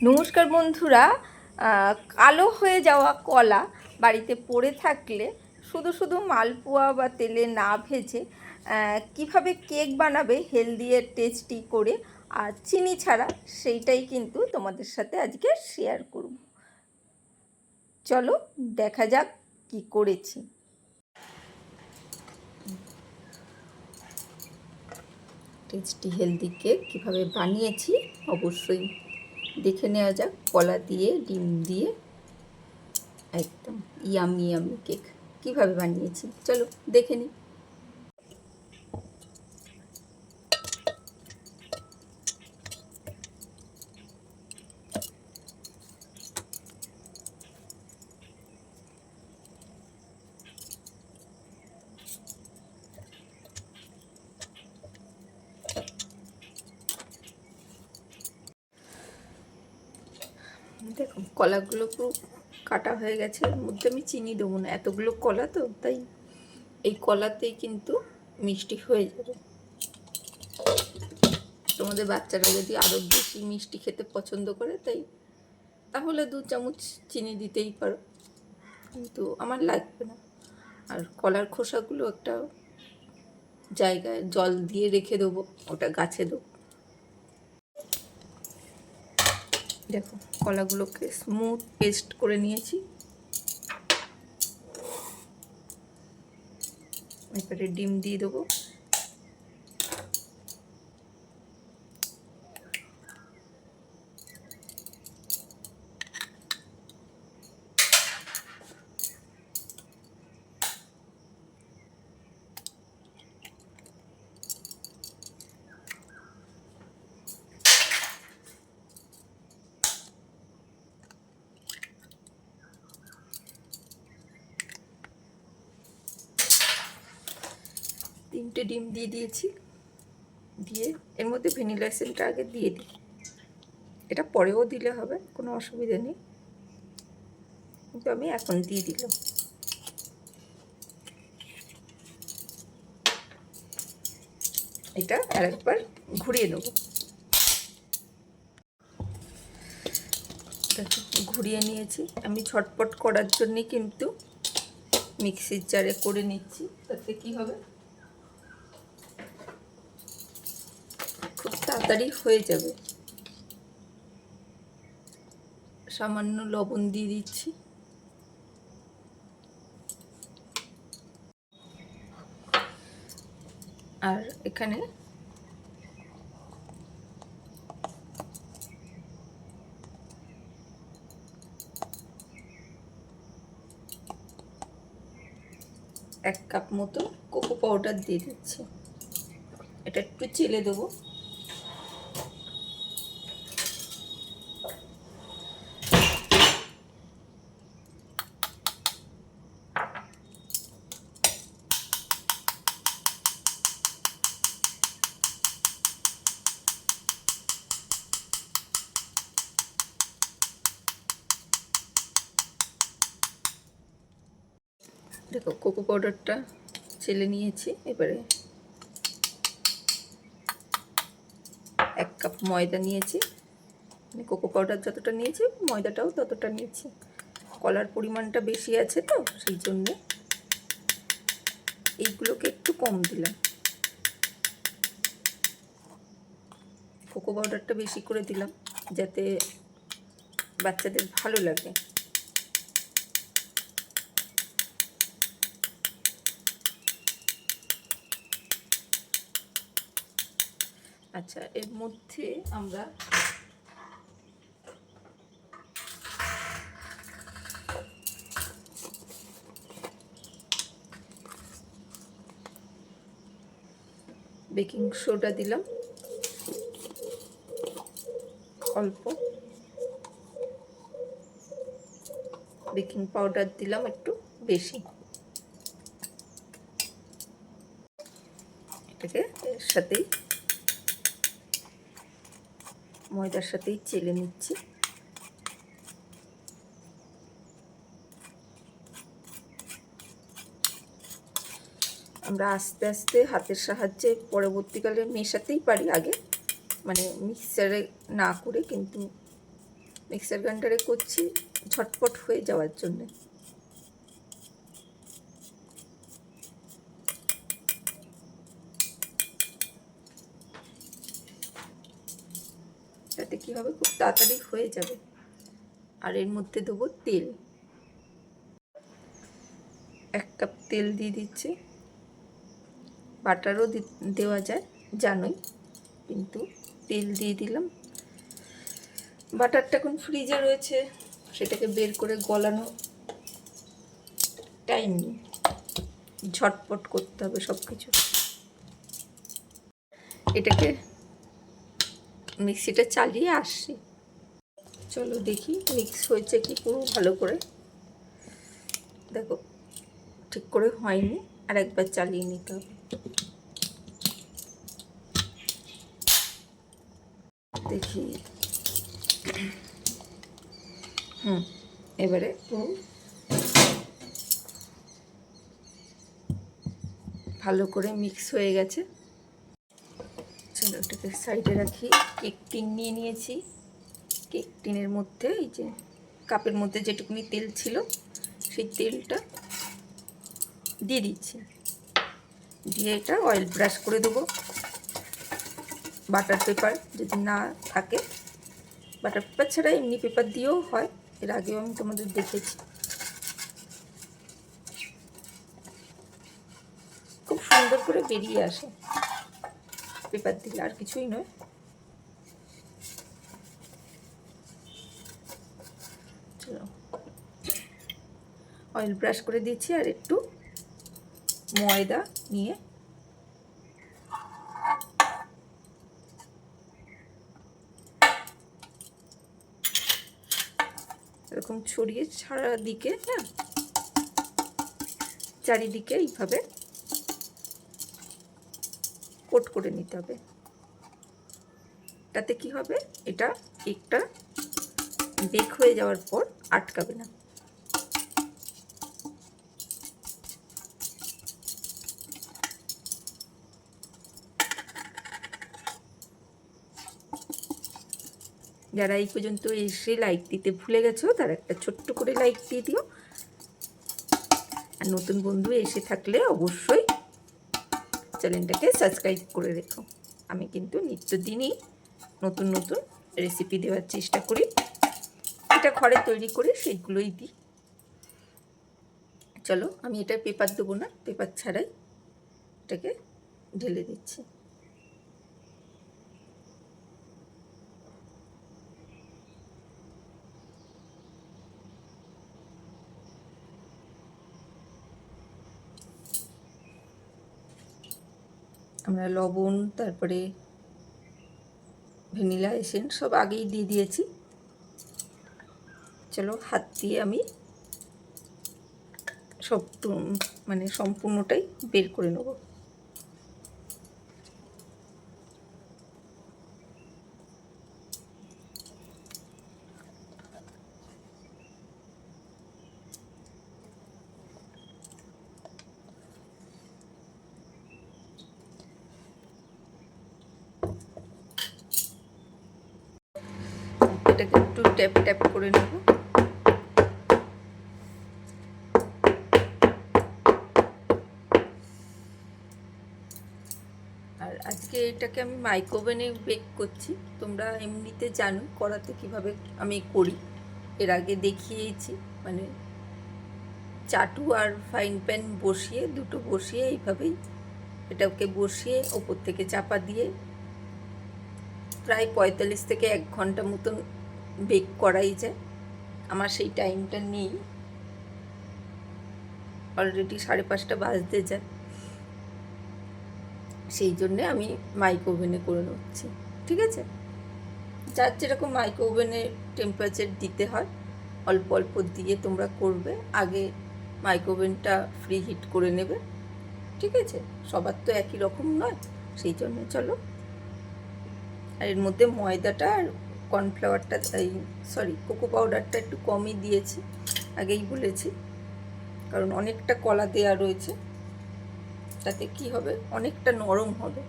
নমস্কার বন্ধুরা। কালো হয়ে যাওয়া কলা বাড়িতে পড়ে থাকলে শুধু শুধু মালপোয়া বা তেলে না ভেজে কিভাবে কেক বানাবে হেলদি আর টেস্টি করে আর চিনি ছাড়া, সেইটাই কিন্তু তোমাদের সাথে আজকে শেয়ার করব। চলো দেখা যাক কি করেছি। টেস্টি হেলদি কেক কীভাবে বানিয়েছি অবশ্যই দেখে নেওয়া যাক। কলা দিয়ে ডিম দিয়ে একদম ইয়ামি ইয়ামি কেক কীভাবে বানিয়েছি চলো দেখে নিই। দেখো কলাগুলো পুরো কাটা হয়ে গেছে, এর মধ্যে আমি চিনি দেবো না, এতগুলো কলা তো, তাই এই কলাতেই কিন্তু মিষ্টি হয়ে যাবে। তোমাদের বাচ্চারা যদি আরও বেশি মিষ্টি খেতে পছন্দ করে তাহলে 2 চামচ চিনি দিতেই পারো, কিন্তু আমার লাগবে না। আর কলার খোসাগুলো একটা জায়গায় জল দিয়ে রেখে দেবো, ওটা গাছে দেবো। দেখো কলাগুলোকে স্মুথ পেস্ট করে নিয়েছি, এবারে ডিম দিয়ে দেবো। তিনটে ডিম দিয়ে দিয়েছি, দিয়ে এর মধ্যে ভ্যানিলা এসেন্সটা আগে দিয়ে দিই, এটা পরেও দিলে হবে, কোনো অসুবিধা নেই, কিন্তু আমি এখন দিয়ে দিলাম। এটা আরেকবার ঘুরিয়ে নেব। দেখো ঘুরিয়ে নিয়েছি, আমি ঝটপট করার জন্যে কিন্তু মিক্সির জারে করে নিচ্ছি, তাতে কি হবে খুব তাড়াতাড়ি হয়ে যাবে। সামান্য লবণ দিয়ে দিচ্ছি, আর এখানে এক কাপ মতো কোকো পাউডার দিয়ে দিচ্ছি, এটা একটু চেলে দেবো। দেখো কোকো পাউডারটা চেলে নিয়েছি, এবারে 1 কাপ ময়দা নিয়েছি, মানে কোকো পাউডার যতটা নিয়েছি ময়দাটাও ততটা নিয়েছি, কলার পরিমাণটা বেশি আছে তো সেই জন্যে এইগুলোকে একটু কম দিলাম। কোকো পাউডারটা বেশি করে দিলাম যাতে বাচ্চাদের ভালো লাগে। আচ্ছা, এর মধ্যে আমরা বেকিং সোডা দিলাম অল্প, বেকিং পাউডার দিলাম একটু বেশি, এটাকে এর সাথেই ময়দার সাথেই চেলে নিচ্ছি। আমরা আস্তে আস্তে হাতের সাহায্যে পরবর্তীকালে মেশাতেই পারি, আগে মানে মিক্সারে না করে, কিন্তু মিক্সার গ্রাইন্ডারে করছি ঝটপট হয়ে যাওয়ার জন্যে। তাতে কী হবে, খুব তাড়াতাড়ি হয়ে যাবে। আর এর মধ্যে দেবো তেল, 1 কাপ তেল দিয়ে দিচ্ছি। বাটারও দেওয়া যায় জানোই, কিন্তু তেল দিয়ে দিলাম। বাটারটা এখন ফ্রিজে রয়েছে, সেটাকে বের করে গলানো টাইম নেই, ঝটপট করতে হবে সব কিছু। এটাকে মিক্সিটা চালিয়ে আসছি, চলো দেখি মিক্স হয়েছে কি পুরো ভালো করে। দেখো ঠিক করে হয়নি, আর একবার চালিয়ে নিতে হবে। দেখি এবারে পুরো ভালো করে মিক্স হয়ে গেছে। চলো এটাকে সাইডে রাখি। কেক টিন নিয়ে নিয়েছি, কেক টিনের মধ্যে এই যে কাপের মধ্যে যেটুকুনি তেল ছিল সেই তেলটা দিয়ে দিচ্ছি। দিয়ে এটা অয়েল ব্রাশ করে দেবো। বাটার পেপার যদি না থাকে, বাটার পেপার ছাড়া এমনি পেপার দিয়েও হয়, এর আগেও আমি তোমাদের দেখেছি। খুব সুন্দর করে বেরিয়ে আসে পেপার দিলে, আর কিছুই নয়। চলো অয়েল ব্রাশ করে দিচ্ছি, আর একটু ময়দা নিয়ে এরকম ছড়িয়ে চারিদিকে, হ্যাঁ চারিদিকে এইভাবে কোট করে নিতে হবে। তাতে কি হবে, এটা কেকটা বেক হয়ে যাওয়ার পর আটকাবে না। যারা এই পর্যন্ত এসে লাইক দিতে ভুলে গেছো, তারা একটা ছোট্ট করে লাইক দিয়ে দিও। আর নতুন বন্ধু এসে থাকলে অবশ্যই চ্যানেলটাকে সাবস্ক্রাইব করে রেখো। আমি কিন্তু নিত্যদিনই নতুন নতুন রেসিপি দেওয়ার চেষ্টা করি। এটা ঘরে তৈরি করে সেইগুলোই দিই। চলো আমি এটা পেপার দেবো না, পেপার ছাড়াই এটাকে ঢেলে দিচ্ছি। আমরা লবণ, তারপরে ভ্যানিলা এসেন্স সব আগেই দিয়ে দিয়েছি। চলো হাত দিয়ে আমি সব মানে সম্পূর্ণটাই বের করে নেব। এটাকে একটু ট্যাপ ট্যাপ করে নেব। আর আজকে এটাকে আমি মাইক্রোওভেনে বেক করছি। তোমরা এমনিতে জানো কড়াতে কিভাবে আমি করি, এর আগে দেখিয়েছি। মানে চাটু আর ফ্রাইং প্যান বসিয়ে, দুটো বসিয়ে এইভাবেই এটাকে বসিয়ে ওপর থেকে চাপা দিয়ে প্রায় 45 থেকে 1 ঘন্টা মতন বেক করাই যায়। আমার সেই টাইমটা নেই, অলরেডি 5:30 বাজতে যায়, সেই জন্যে আমি মাইক্রোওভেনে করে নিচ্ছি। ঠিক আছে, যার যেরকম মাইক্রোওভেনের টেম্পারেচার দিতে হয় অল্প অল্প দিয়ে তোমরা করবে। আগে মাইক্রোওভেনটা ফ্রি হিট করে নেবে। ঠিক আছে, সবার তো একই রকম নয়, সেই জন্য। চলো, আর এর মধ্যে ময়দাটা আর কর্নফ্লাওয়ারটা, কোকো পাউডারটা একটু কমই দিয়েছি, আগেই বলেছি, কারণ অনেকটা কলা দেওয়া রয়েছে। তাতে কি হবে, অনেকটা নরম হবে।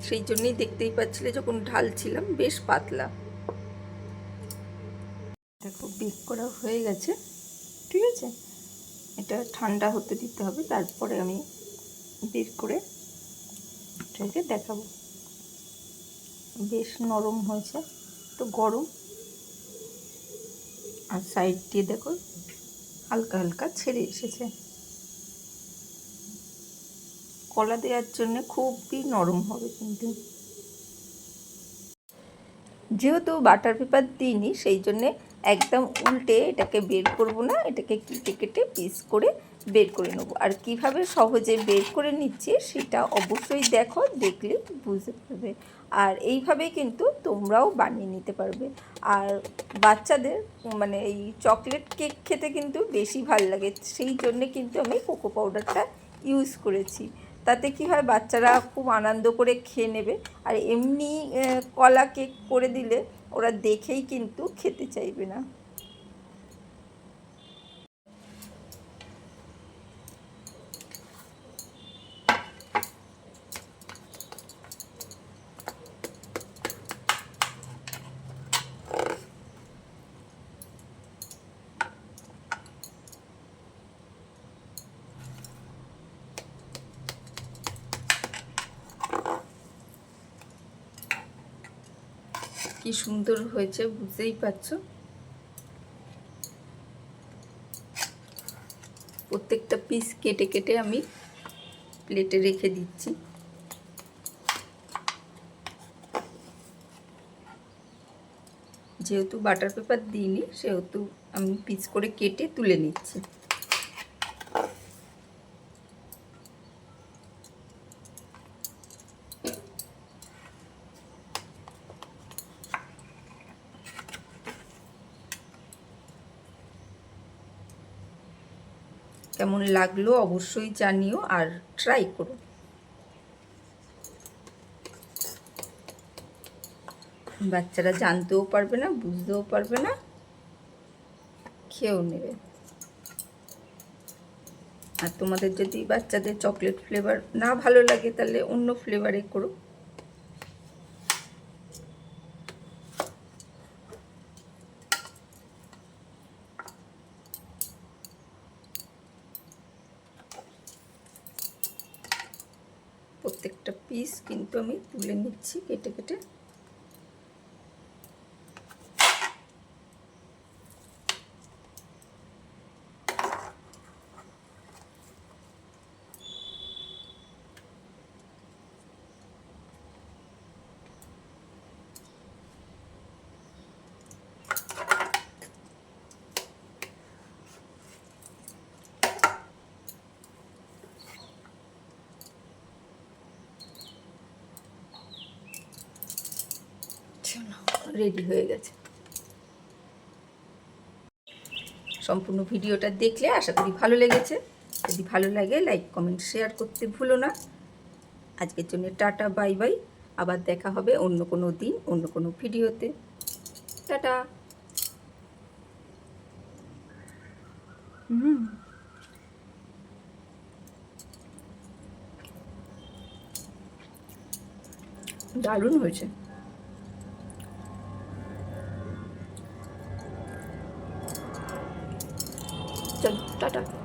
সেই জন্যই দেখতেই পাচ্ছিলে যখন ঢালছিলাম বেশ পাতলা। দেখো বেক করা হয়ে গেছে, ঠিক আছে। এটা ঠান্ডা হতে দিতে হবে, তারপরে আমি বের করে এটাকে দেখাবো। বেশ নরম হয়েছে, তো গরম, আর সাইড দিয়ে দেখো হালকা হালকা ছেড়ে এসেছে। কলা দেওয়ার জন্য খুবই নরম হবে কিন্তু। যেহেতু বাটার পেপার দিইনি, সেই জন্যে একদম উল্টে এটাকে বের করব না, এটাকে কেটে কেটে পিস করে বের করে নেবো। আর কিভাবে সহজে বের করে নিচ্ছি সেটা অবশ্যই দেখো, দেখলে বুঝতে পারবে। আর এইভাবেই কিন্তু তোমরাও বানিয়ে নিতে পারবে। আর বাচ্চাদের মানে এই চকলেট কেক খেতে কিন্তু বেশি ভাল লাগে, সেই জন্যে কিন্তু আমি কোকো পাউডারটা ইউজ করেছি। তাতে কি হয়, বাচ্চারা খুব আনন্দ করে খেয়ে নেবে। আর এমনি কলা কেক করে দিলে ওরা দেখেই কিন্তু খেতে চাইবে না। কি সুন্দর হয়েছে বুঝতেই পারছো। প্রত্যেকটা পিস কেটে কেটে আমি প্লেটে রেখে দিচ্ছি। যেহেতু বাটার পেপার দিইনি, সেহেতু আমি পিস করে কেটে তুলে নিচ্ছি। কেমন লাগলো অবশ্যই জানিও, আর ট্রাই করো। বাচ্চারা জানতেও পারবে না, বুঝতেও পারবে না, খেয়েও নেবে। আর তোমাদের যদি বাচ্চাদের চকলেট ফ্লেভার না ভালো লাগে, তাহলে অন্য ফ্লেভারে করো। প্রত্যেকটা পিস কিন্তু আমি তুলে নিচ্ছি কেটে কেটে। রেডি হয়ে গেছে। সম্পূর্ণ ভিডিওটা দেখলে আশা করি ভালো লেগেছে। যদি ভালো লাগে লাইক কমেন্ট শেয়ার করতে ভুলো না। আজকের জন্য টাটা, বাই বাই। আবার দেখা হবে অন্য কোনো দিন, অন্য কোনো ভিডিওতে। টাটা। দারুণ হয়েছে। চলো টাটা।